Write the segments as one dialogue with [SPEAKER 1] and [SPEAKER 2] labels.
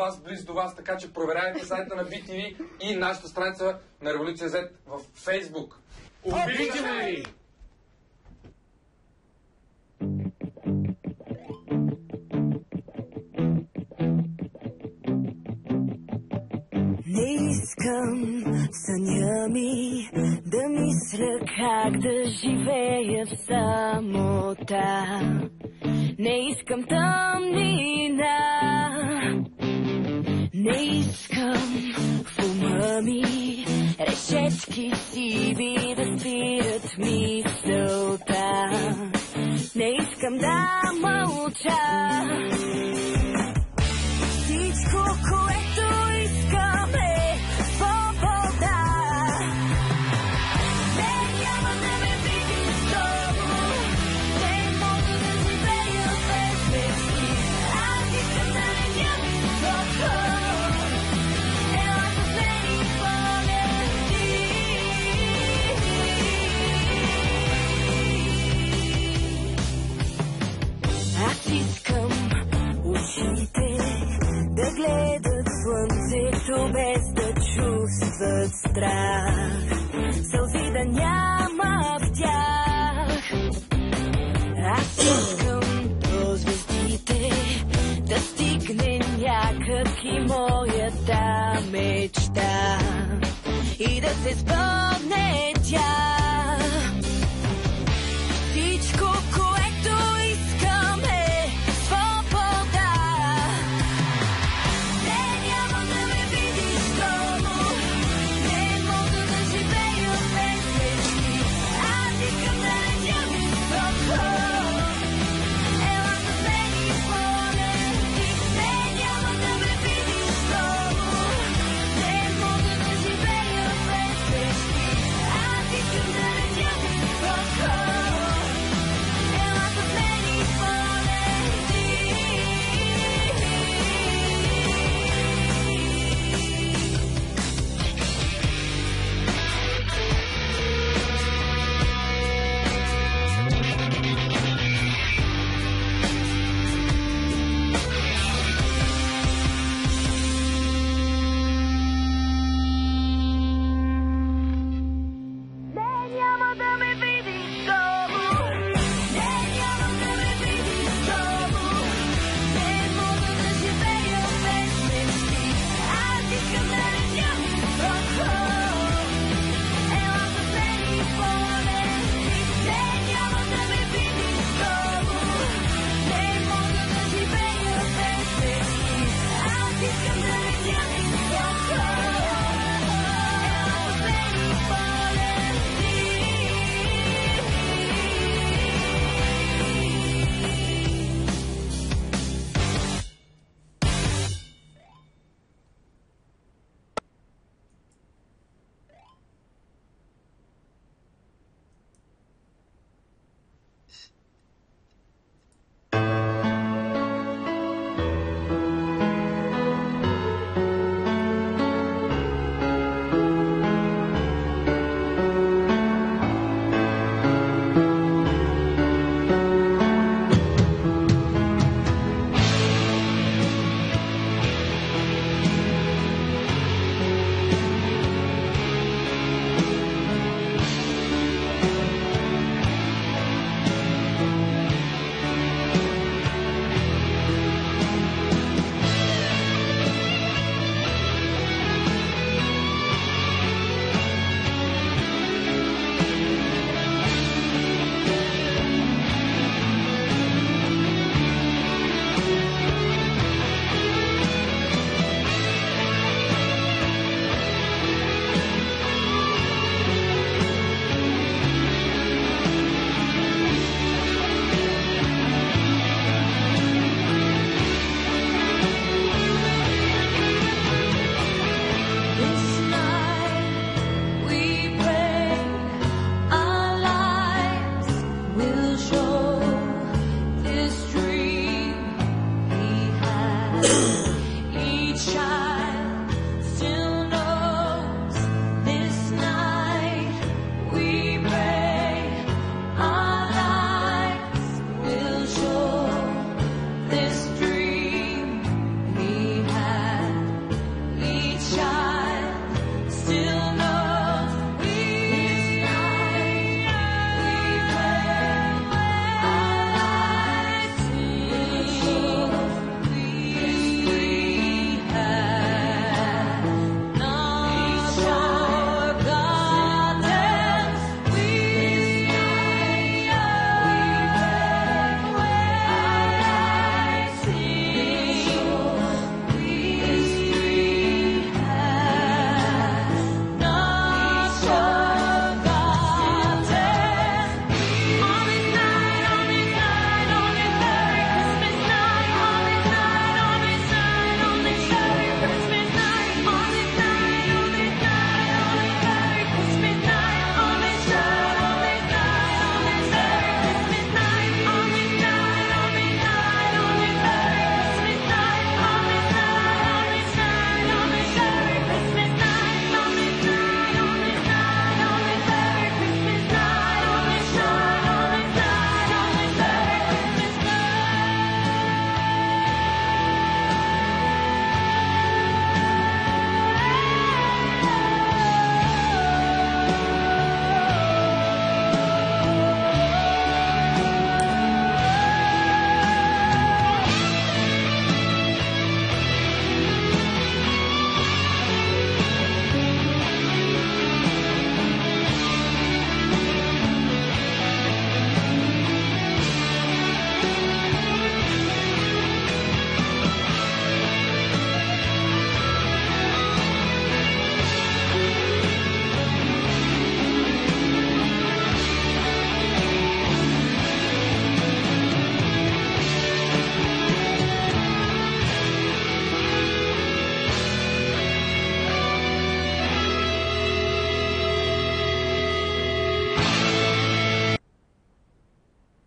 [SPEAKER 1] вас, близо до вас, така че проверяйте сайта на BTV и нашата страница на Революция Z в Facebook.
[SPEAKER 2] Обичаме ви!
[SPEAKER 3] Не искам в съня ми да мисля как да живея в самота. Не искам тъмнина, не искам в ума ми решетки сиви да спират мисълта. Не искам да мълча. Всичко, което искам е свобода. Не, няма да ме видиш долу. Не мога да живея без мечти. Аз искам да летя високо. Ела с мен и полети. Аз искам ушите да гледат слънцето без да чувстват страх. Сълзи да няма в тях. Аз искам до звездите да стигне някак и моята мечта и да се сбъдне тя. Всичко, което искам е свобода. Не, няма да ме видиш долу. Не мога да живея без мечти. Аз искам да летя високо. Ела с мен и полети. Не, няма да ме видиш долу. Не мога да живея без мечти. Аз искам да летя високо. Ела с мен и полети. Не, няма да ме видиш долу. Не, няма да ме видиш долу. Не мога да живея без мечти. Аз искам да летя високо. Ела с мен и полети. Не, няма да ме видиш долу. Не мога да живея без мечти. Аз искам да летя високо. Ела с мен и полети.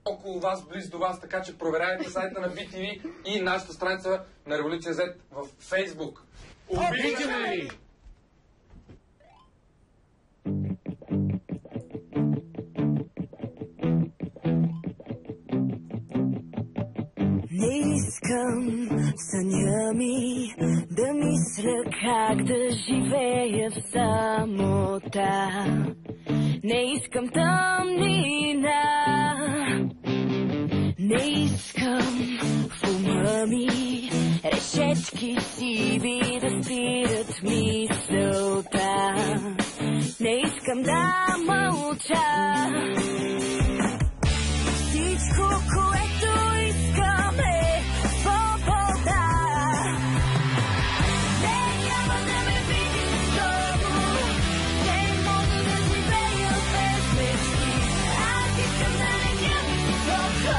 [SPEAKER 1] около вас, близо до вас, така че проверявайте сайта на BTV и нашата страница на Революция Z в Facebook.
[SPEAKER 2] Обичаме ви!
[SPEAKER 3] Не искам в съня ми да мисля как да живея в самота. Не искам тъмнина, не искам в ума ми решетки сиви да спират мисълта. Не искам да мълча. Всичко, което искам е свобода. Не, няма да ме видиш много. Не мога да живея без мечти. Аз искам да летя високо.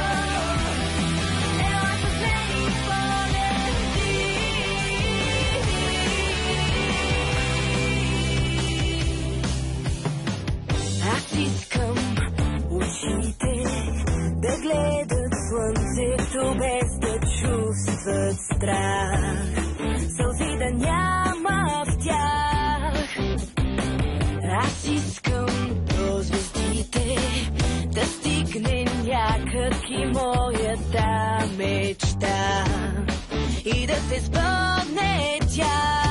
[SPEAKER 3] Ела с мен и полети. Аз искам очите да гледат слънцето без да чувстват страх. Сълзи да няма в тях. Аз искам до звездите да стигне някак и моята мечта и да се сбъдне тя.